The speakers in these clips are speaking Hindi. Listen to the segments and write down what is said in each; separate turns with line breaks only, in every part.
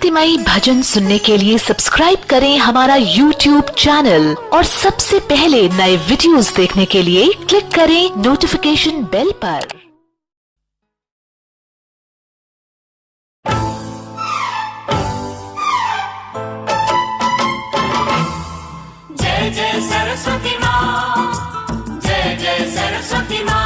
भक्तिमयी भजन सुनने के लिए सब्सक्राइब करें हमारा YouTube चैनल और सबसे पहले नए वीडियोस देखने के लिए क्लिक करें नोटिफिकेशन बेल पर।
जय जय सरस्वती माँ, जय जय सरस्वती माँ।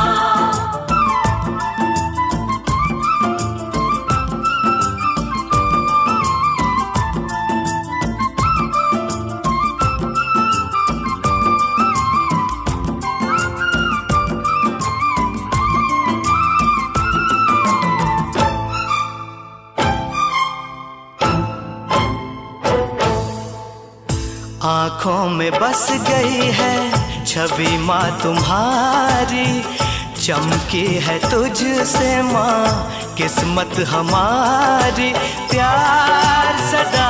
आँखों में बस गई है छवि माँ तुम्हारी, चमकी है तुझसे माँ किस्मत हमारी। प्यार सदा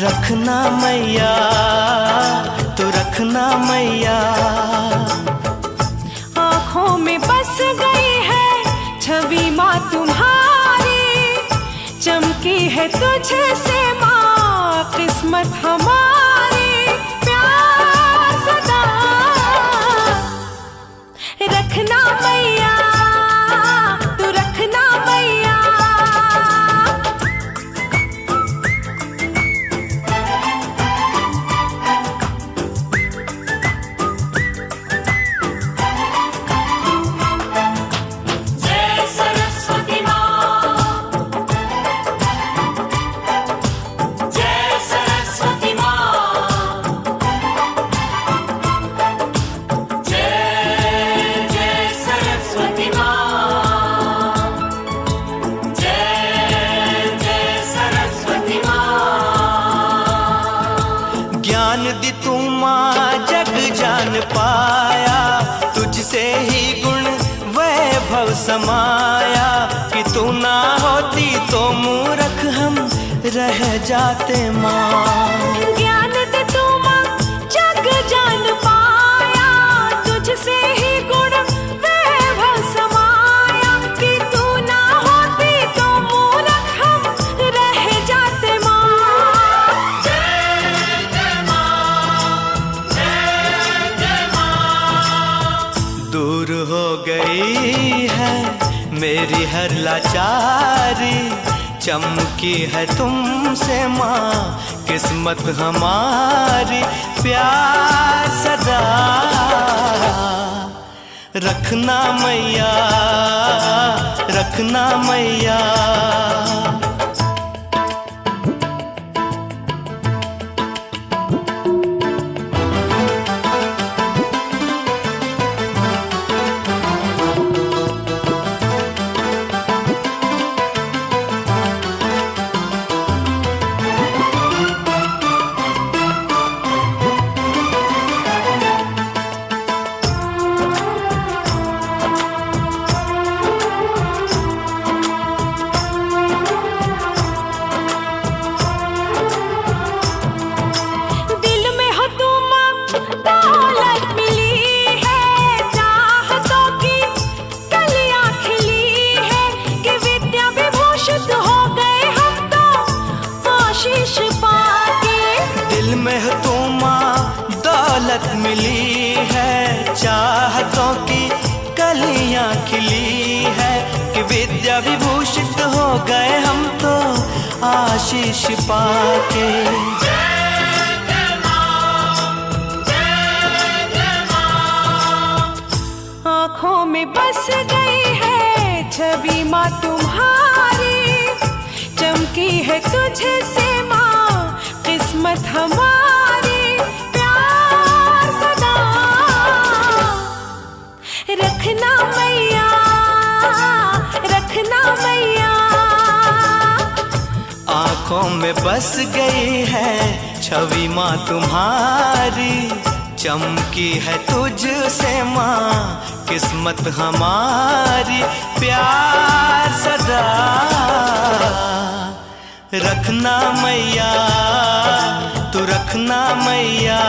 रखना मैया, तू रखना मैया।
आँखों में बस गई है छवि माँ तुम्हारी, चमकी है तुझसे माँ किस्मत हमारी। प्यार सदा रखना मैया, तू रखना मैया।
जय सरस्वती माँ, जय सरस्वती माँ, जय जय सरस्वती माँ, जय जय सरस्वती माँ।
ज्ञान दी तू माँ जग जान पाया, तुझसे ही गुण वैभव समाया। कि तू ना होती तो मूर्ख हम रह जाते माँ।
ज्ञान दे तू माँ जग जान पाया, तुझसे ही गुण वैभव समाया। कि तू ना होती तो मूर्ख हम रह जाते माँ।
दूर हो गई है मेरी हर लाचारी, चमकी है तुमसे माँ किस्मत हमारी। प्यार सदा रखना मैया, रखना मैया।
दिल में हो तू माँ दौलत मिली है, चाहतों की कलियाँ खिली है। कि विद्या विभूषित हो गए हम तो आशीष पाके।
दिल में हो तू माँ दौलत मिली है, चाहतों की कलियां खिली है। कि विद्या विभूषित हो गए हम तो आशीष पाके।
आँखों में बस गई है छवि माँ तुम्हारी, चमकी है तुझसे माँ किस्मत हमारी। प्यार सदा रखना मैया, रखना मैया।
आँखों में बस गई है छवि माँ तुम्हारी, चमकी है तुझसे माँ किस्मत हमारी। प्यार सदा रखना मैया, तू रखना मैया।